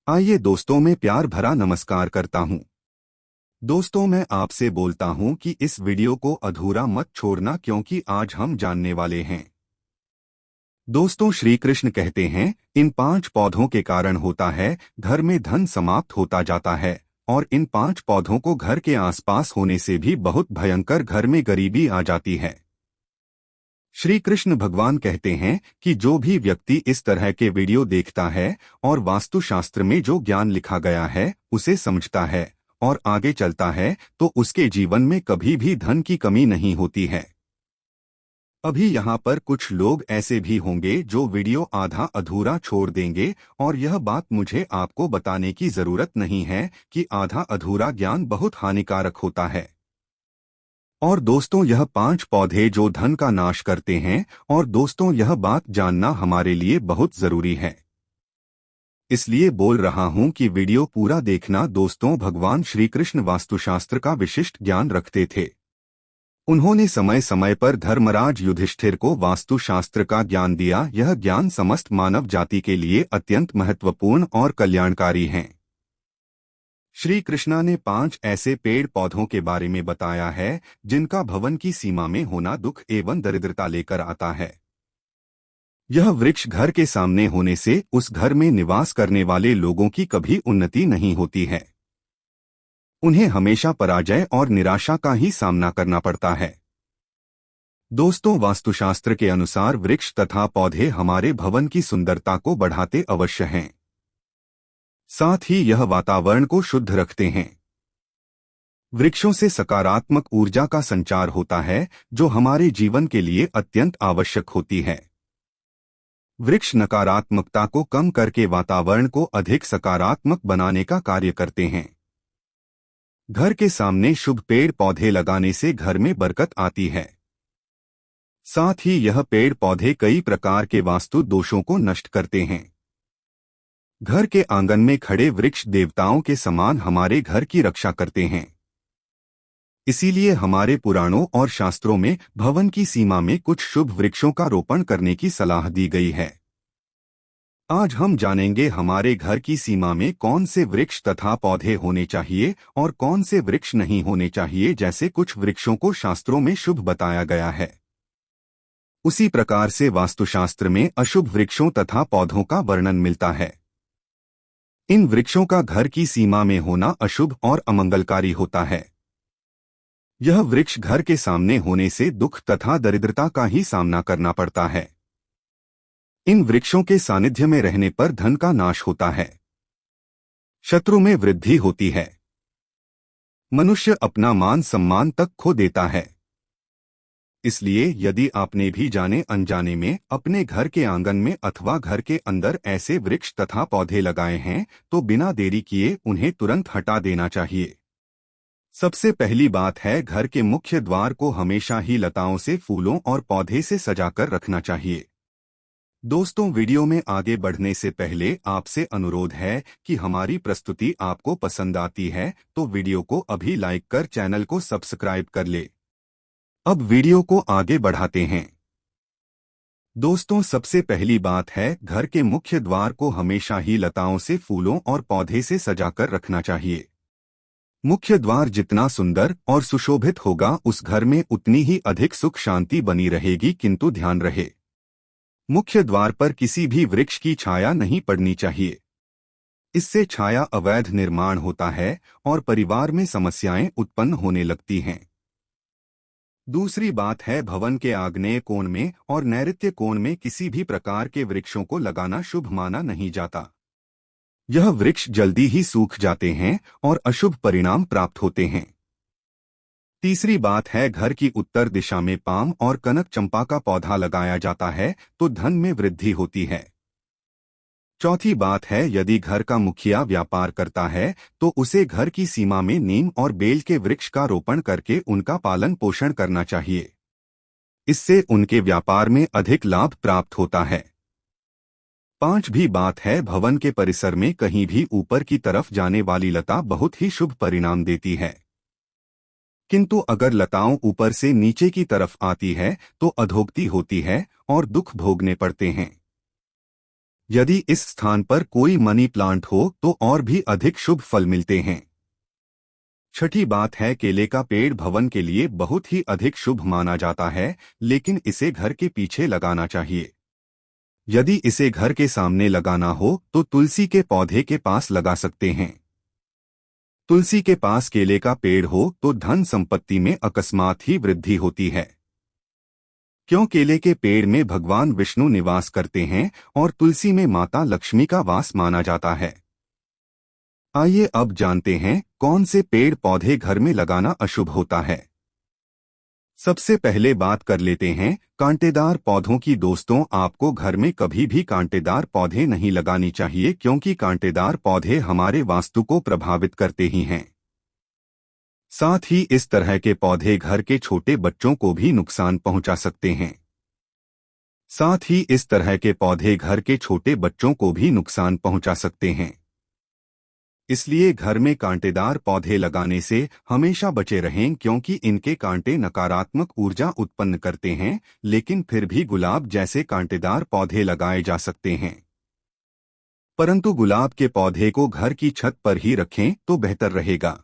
आइए दोस्तों, मैं प्यार भरा नमस्कार करता हूं। दोस्तों, मैं आपसे बोलता हूं कि इस वीडियो को अधूरा मत छोड़ना, क्योंकि आज हम जानने वाले हैं। दोस्तों, श्री कृष्ण कहते हैं, इन 5 पौधों के कारण होता है घर में धन समाप्त होता जाता है, और इन 5 पौधों को घर के आसपास होने से भी बहुत भयंकर घर में गरीबी आ जाती है। श्री कृष्ण भगवान कहते हैं कि जो भी व्यक्ति इस तरह के वीडियो देखता है और वास्तुशास्त्र में जो ज्ञान लिखा गया है उसे समझता है और आगे चलता है, तो उसके जीवन में कभी भी धन की कमी नहीं होती है। अभी यहाँ पर कुछ लोग ऐसे भी होंगे जो वीडियो आधा अधूरा छोड़ देंगे, और यह बात मुझे आपको बताने की जरूरत नहीं है कि आधा अधूरा ज्ञान बहुत हानिकारक होता है। और दोस्तों, यह 5 पौधे जो धन का नाश करते हैं, और दोस्तों यह बात जानना हमारे लिए बहुत जरूरी है। इसलिए बोल रहा हूं कि वीडियो पूरा देखना। दोस्तों, भगवान श्री कृष्ण वास्तुशास्त्र का विशिष्ट ज्ञान रखते थे। उन्होंने समय समय पर धर्मराज युधिष्ठिर को वास्तुशास्त्र का ज्ञान दिया। यह ज्ञान समस्त मानव जाति के लिए अत्यंत महत्वपूर्ण और कल्याणकारी है। श्री कृष्णा ने 5 ऐसे पेड़ पौधों के बारे में बताया है जिनका भवन की सीमा में होना दुख एवं दरिद्रता लेकर आता है। यह वृक्ष घर के सामने होने से उस घर में निवास करने वाले लोगों की कभी उन्नति नहीं होती है। उन्हें हमेशा पराजय और निराशा का ही सामना करना पड़ता है। दोस्तों, वास्तुशास्त्र के अनुसार वृक्ष तथा पौधे हमारे भवन की सुंदरता को बढ़ाते अवश्य हैं। साथ ही यह वातावरण को शुद्ध रखते हैं। वृक्षों से सकारात्मक ऊर्जा का संचार होता है, जो हमारे जीवन के लिए अत्यंत आवश्यक होती है। वृक्ष नकारात्मकता को कम करके वातावरण को अधिक सकारात्मक बनाने का कार्य करते हैं। घर के सामने शुभ पेड़ पौधे लगाने से घर में बरकत आती है। साथ ही यह पेड़ पौधे कई प्रकार के वास्तु दोषों को नष्ट करते हैं। घर के आंगन में खड़े वृक्ष देवताओं के समान हमारे घर की रक्षा करते हैं। इसीलिए हमारे पुराणों और शास्त्रों में भवन की सीमा में कुछ शुभ वृक्षों का रोपण करने की सलाह दी गई है। आज हम जानेंगे हमारे घर की सीमा में कौन से वृक्ष तथा पौधे होने चाहिए और कौन से वृक्ष नहीं होने चाहिए। जैसे कुछ वृक्षों को शास्त्रों में शुभ बताया गया है, उसी प्रकार से वास्तुशास्त्र में अशुभ वृक्षों तथा पौधों का वर्णन मिलता है। इन वृक्षों का घर की सीमा में होना अशुभ और अमंगलकारी होता है। यह वृक्ष घर के सामने होने से दुख तथा दरिद्रता का ही सामना करना पड़ता है। इन वृक्षों के सानिध्य में रहने पर धन का नाश होता है, शत्रु में वृद्धि होती है, मनुष्य अपना मान सम्मान तक खो देता है। इसलिए यदि आपने भी जाने अनजाने में अपने घर के आंगन में अथवा घर के अंदर ऐसे वृक्ष तथा पौधे लगाए हैं, तो बिना देरी किए उन्हें तुरंत हटा देना चाहिए। सबसे पहली बात है, घर के मुख्य द्वार को हमेशा ही लताओं से, फूलों और पौधे से सजाकर रखना चाहिए। दोस्तों, वीडियो में आगे बढ़ने से पहले आपसे अनुरोध है कि हमारी प्रस्तुति आपको पसंद आती है तो वीडियो को अभी लाइक कर चैनल को सब्सक्राइब कर ले। अब वीडियो को आगे बढ़ाते हैं। दोस्तों, सबसे पहली बात है, घर के मुख्य द्वार को हमेशा ही लताओं से, फूलों और पौधे से सजाकर रखना चाहिए। मुख्य द्वार जितना सुंदर और सुशोभित होगा, उस घर में उतनी ही अधिक सुख शांति बनी रहेगी। किंतु ध्यान रहे, मुख्य द्वार पर किसी भी वृक्ष की छाया नहीं पड़नी चाहिए। इससे छाया अवैध निर्माण होता है और परिवार में समस्याएं उत्पन्न होने लगती हैं। दूसरी बात है, भवन के आग्नेय कोण में और नैऋत्य कोण में किसी भी प्रकार के वृक्षों को लगाना शुभ माना नहीं जाता। यह वृक्ष जल्दी ही सूख जाते हैं और अशुभ परिणाम प्राप्त होते हैं। तीसरी बात है, घर की उत्तर दिशा में पाम और कनक चंपा का पौधा लगाया जाता है तो धन में वृद्धि होती है। चौथी बात है, यदि घर का मुखिया व्यापार करता है तो उसे घर की सीमा में नीम और बेल के वृक्ष का रोपण करके उनका पालन पोषण करना चाहिए। इससे उनके व्यापार में अधिक लाभ प्राप्त होता है। पांचवी बात है, भवन के परिसर में कहीं भी ऊपर की तरफ जाने वाली लता बहुत ही शुभ परिणाम देती है। किंतु अगर लताओं ऊपर से नीचे की तरफ आती है तो अधोगति होती है और दुख भोगने पड़ते हैं। यदि इस स्थान पर कोई मनी प्लांट हो तो और भी अधिक शुभ फल मिलते हैं। छठी बात है, केले का पेड़ भवन के लिए बहुत ही अधिक शुभ माना जाता है, लेकिन इसे घर के पीछे लगाना चाहिए। यदि इसे घर के सामने लगाना हो तो तुलसी के पौधे के पास लगा सकते हैं। तुलसी के पास केले का पेड़ हो तो धन संपत्ति में अकस्मात ही वृद्धि होती है, क्यों केले के पेड़ में भगवान विष्णु निवास करते हैं और तुलसी में माता लक्ष्मी का वास माना जाता है। आइए अब जानते हैं कौन से पेड़ पौधे घर में लगाना अशुभ होता है। सबसे पहले बात कर लेते हैं कांटेदार पौधों की। दोस्तों, आपको घर में कभी भी कांटेदार पौधे नहीं लगानी चाहिए, क्योंकि कांटेदार पौधे हमारे वास्तु को प्रभावित करते ही हैं। साथ ही इस तरह के पौधे घर के छोटे बच्चों को भी नुकसान पहुंचा सकते हैं। साथ ही इस तरह के पौधे घर के छोटे बच्चों को भी नुकसान पहुंचा सकते हैं। इसलिए घर में कांटेदार पौधे लगाने से हमेशा बचे रहें, क्योंकि इनके कांटे नकारात्मक ऊर्जा उत्पन्न करते हैं। लेकिन फिर भी गुलाब जैसे कांटेदार पौधे लगाए जा सकते हैं, परंतु गुलाब के पौधे को घर की छत पर ही रखें तो बेहतर रहेगा।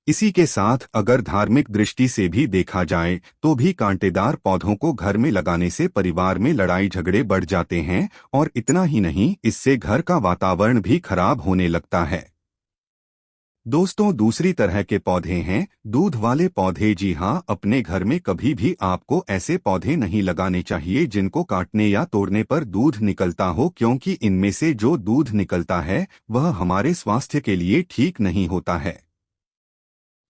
इसी के साथ अगर धार्मिक दृष्टि से भी देखा जाए तो भी कांटेदार पौधों को घर में लगाने से परिवार में लड़ाई झगड़े बढ़ जाते हैं, और इतना ही नहीं, इससे घर का वातावरण भी खराब होने लगता है। दोस्तों, दूसरी तरह के पौधे हैं दूध वाले पौधे। जी हाँ, अपने घर में कभी भी आपको ऐसे पौधे नहीं लगाने चाहिए जिनको काटने या तोड़ने पर दूध निकलता हो, क्योंकि इनमें से जो दूध निकलता है वह हमारे स्वास्थ्य के लिए ठीक नहीं होता है।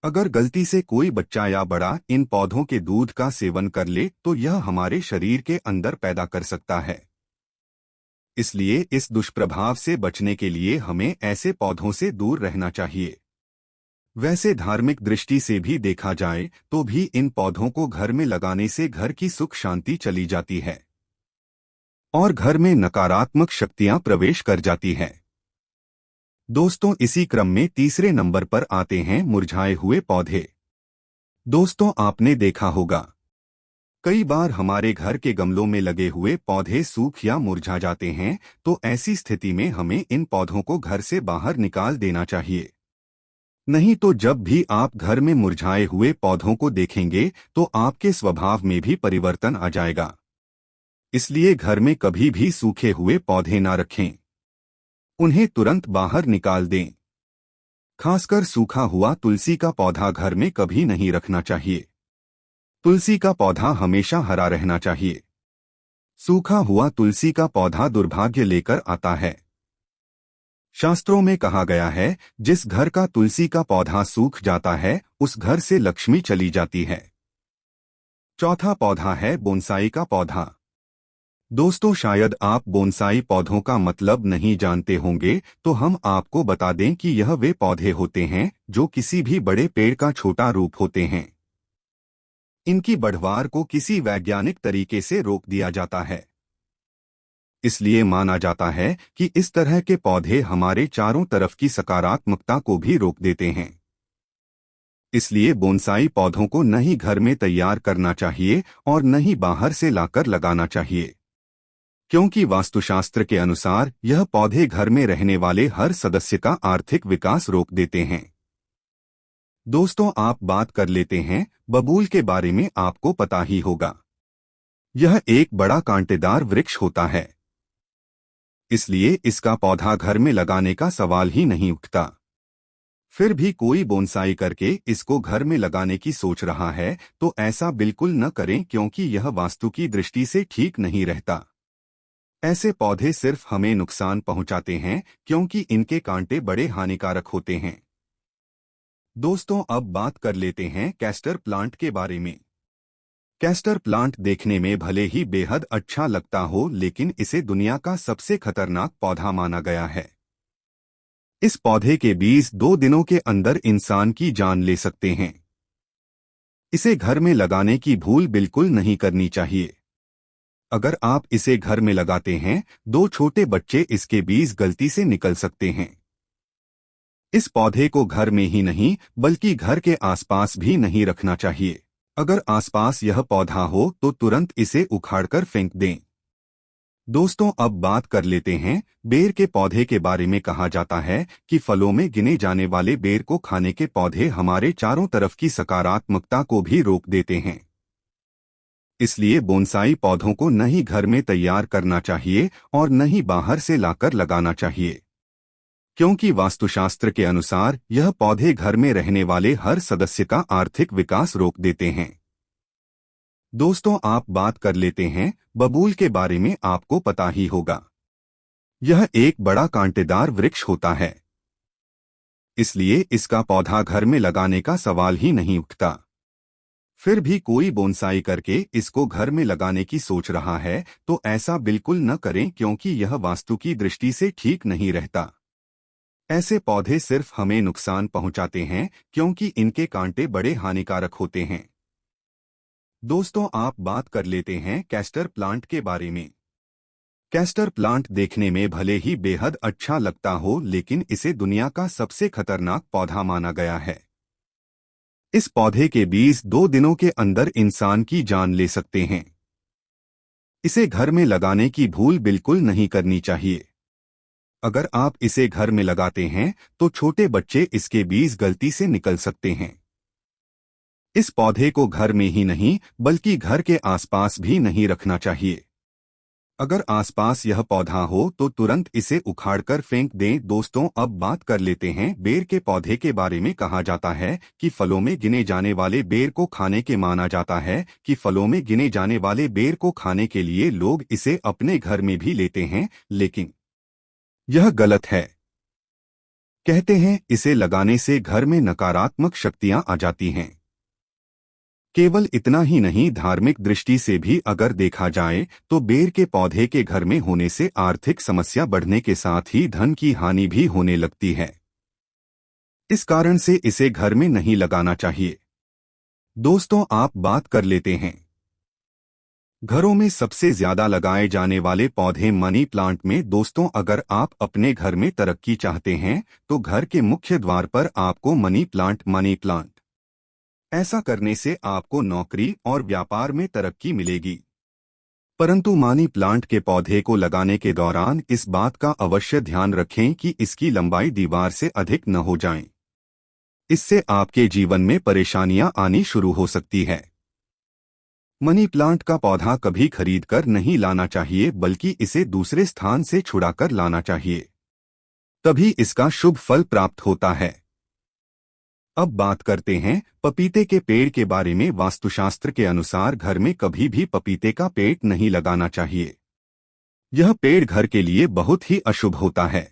अगर गलती से कोई बच्चा या बड़ा इन पौधों के दूध का सेवन कर ले तो यह हमारे शरीर के अंदर पैदा कर सकता है। इसलिए इस दुष्प्रभाव से बचने के लिए हमें ऐसे पौधों से दूर रहना चाहिए। वैसे धार्मिक दृष्टि से भी देखा जाए तो भी इन पौधों को घर में लगाने से घर की सुख शांति चली जाती है और घर में नकारात्मक शक्तियां प्रवेश कर जाती है। दोस्तों, इसी क्रम में तीसरे नंबर पर आते हैं मुरझाए हुए पौधे। दोस्तों, आपने देखा होगा कई बार हमारे घर के गमलों में लगे हुए पौधे सूख या मुरझा जाते हैं, तो ऐसी स्थिति में हमें इन पौधों को घर से बाहर निकाल देना चाहिए। नहीं तो जब भी आप घर में मुरझाए हुए पौधों को देखेंगे तो आपके स्वभाव में भी परिवर्तन आ जाएगा। इसलिए घर में कभी भी सूखे हुए पौधे ना रखें, उन्हें तुरंत बाहर निकाल दें। खासकर सूखा हुआ तुलसी का पौधा घर में कभी नहीं रखना चाहिए। तुलसी का पौधा हमेशा हरा रहना चाहिए। सूखा हुआ तुलसी का पौधा दुर्भाग्य लेकर आता है। शास्त्रों में कहा गया है, जिस घर का तुलसी का पौधा सूख जाता है उस घर से लक्ष्मी चली जाती है। चौथा पौधा है बोनसाई का पौधा। दोस्तों, शायद आप बोनसाई पौधों का मतलब नहीं जानते होंगे, तो हम आपको बता दें कि यह वे पौधे होते हैं जो किसी भी बड़े पेड़ का छोटा रूप होते हैं। इनकी बढ़वार को किसी वैज्ञानिक तरीके से रोक दिया जाता है। इसलिए माना जाता है कि इस तरह के पौधे हमारे चारों तरफ की सकारात्मकता को भी रोक देते हैं। इसलिए बोनसाई पौधों को न ही घर में तैयार करना चाहिए और न ही बाहर से लाकर लगाना चाहिए, क्योंकि वास्तुशास्त्र के अनुसार यह पौधे घर में रहने वाले हर सदस्य का आर्थिक विकास रोक देते हैं। दोस्तों, आप बात कर लेते हैं बबूल के बारे में। आपको पता ही होगा, यह एक बड़ा कांटेदार वृक्ष होता है, इसलिए इसका पौधा घर में लगाने का सवाल ही नहीं उठता। फिर भी कोई बोनसाई करके इसको घर में लगाने की सोच रहा है तो ऐसा बिल्कुल न करें, क्योंकि यह वास्तु की दृष्टि से ठीक नहीं रहता। ऐसे पौधे सिर्फ हमें नुकसान पहुंचाते हैं, क्योंकि इनके कांटे बड़े हानिकारक होते हैं। दोस्तों, अब बात कर लेते हैं कैस्टर प्लांट के बारे में। कैस्टर प्लांट देखने में भले ही बेहद अच्छा लगता हो, लेकिन इसे दुनिया का सबसे खतरनाक पौधा माना गया है। इस पौधे के बीज 2 दिनों के अंदर इंसान की जान ले सकते हैं। इसे घर में लगाने की भूल बिल्कुल नहीं करनी चाहिए। अगर आप इसे घर में लगाते हैं, 2 छोटे बच्चे इसके बीज गलती से निकल सकते हैं। इस पौधे को घर में ही नहीं बल्कि घर के आसपास भी नहीं रखना चाहिए। अगर आसपास यह पौधा हो तो तुरंत इसे उखाड़कर फेंक दें। दोस्तों अब बात कर लेते हैं बेर के पौधे के बारे में। कहा जाता है कि फलों में गिने जाने वाले बेर को खाने के पौधे हमारे चारों तरफ की सकारात्मकता को भी रोक देते हैं। इसलिए बोनसाई पौधों को न ही घर में तैयार करना चाहिए और न ही बाहर से लाकर लगाना चाहिए, क्योंकि वास्तुशास्त्र के अनुसार यह पौधे घर में रहने वाले हर सदस्य का आर्थिक विकास रोक देते हैं। दोस्तों आप बात कर लेते हैं बबूल के बारे में। आपको पता ही होगा, यह एक बड़ा कांटेदार वृक्ष होता है, इसलिए इसका पौधा घर में लगाने का सवाल ही नहीं उठता। फिर भी कोई बोनसाई करके इसको घर में लगाने की सोच रहा है तो ऐसा बिल्कुल न करें, क्योंकि यह वास्तु की दृष्टि से ठीक नहीं रहता। ऐसे पौधे सिर्फ हमें नुकसान पहुंचाते हैं, क्योंकि इनके कांटे बड़े हानिकारक होते हैं। दोस्तों आप बात कर लेते हैं कैस्टर प्लांट के बारे में। कैस्टर प्लांट देखने में भले ही बेहद अच्छा लगता हो, लेकिन इसे दुनिया का सबसे खतरनाक पौधा माना गया है। इस पौधे के बीज 2 दिनों के अंदर इंसान की जान ले सकते हैं। इसे घर में लगाने की भूल बिल्कुल नहीं करनी चाहिए। अगर आप इसे घर में लगाते हैं तो छोटे बच्चे इसके बीज गलती से निकल सकते हैं। इस पौधे को घर में ही नहीं बल्कि घर के आसपास भी नहीं रखना चाहिए। अगर आसपास यह पौधा हो तो तुरंत इसे उखाड़कर फेंक दें। दोस्तों अब बात कर लेते हैं बेर के पौधे के बारे में। कहा जाता है कि फलों में गिने जाने वाले बेर को खाने के माना जाता है कि फलों में गिने जाने वाले बेर को खाने के लिए लोग इसे अपने घर में भी लेते हैं, लेकिन यह गलत है। कहते हैं इसे लगाने से घर में नकारात्मक शक्तियां आ जाती हैं। केवल इतना ही नहीं, धार्मिक दृष्टि से भी अगर देखा जाए तो बेर के पौधे के घर में होने से आर्थिक समस्या बढ़ने के साथ ही धन की हानि भी होने लगती है। इस कारण से इसे घर में नहीं लगाना चाहिए। दोस्तों आप बात कर लेते हैं घरों में सबसे ज्यादा लगाए जाने वाले पौधे मनी प्लांट में। दोस्तों अगर आप अपने घर में तरक्की चाहते हैं तो घर के मुख्य द्वार पर आपको मनी प्लांट ऐसा करने से आपको नौकरी और व्यापार में तरक्की मिलेगी। परंतु मनी प्लांट के पौधे को लगाने के दौरान इस बात का अवश्य ध्यान रखें कि इसकी लंबाई दीवार से अधिक न हो जाए। इससे आपके जीवन में परेशानियां आनी शुरू हो सकती है। मनी प्लांट का पौधा कभी खरीदकर नहीं लाना चाहिए, बल्कि इसे दूसरे स्थान से छुड़ाकर लाना चाहिए, तभी इसका शुभ फल प्राप्त होता है। अब बात करते हैं पपीते के पेड़ के बारे में। वास्तुशास्त्र के अनुसार घर में कभी भी पपीते का पेड़ नहीं लगाना चाहिए। यह पेड़ घर के लिए बहुत ही अशुभ होता है।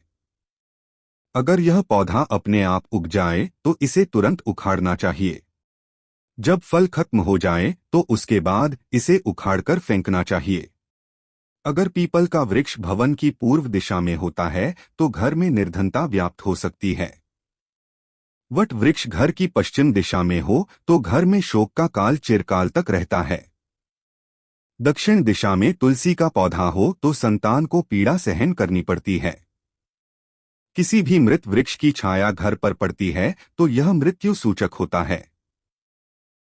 अगर यह पौधा अपने आप उग जाए तो इसे तुरंत उखाड़ना चाहिए। जब फल खत्म हो जाए तो उसके बाद इसे उखाड़कर फेंकना चाहिए। अगर पीपल का वृक्ष भवन की पूर्व दिशा में होता है तो घर में निर्धनता व्याप्त हो सकती है। वट वृक्ष घर की पश्चिम दिशा में हो तो घर में शोक का काल चिरकाल तक रहता है। दक्षिण दिशा में तुलसी का पौधा हो तो संतान को पीड़ा सहन करनी पड़ती है। किसी भी मृत वृक्ष की छाया घर पर पड़ती है तो यह मृत्यु सूचक होता है।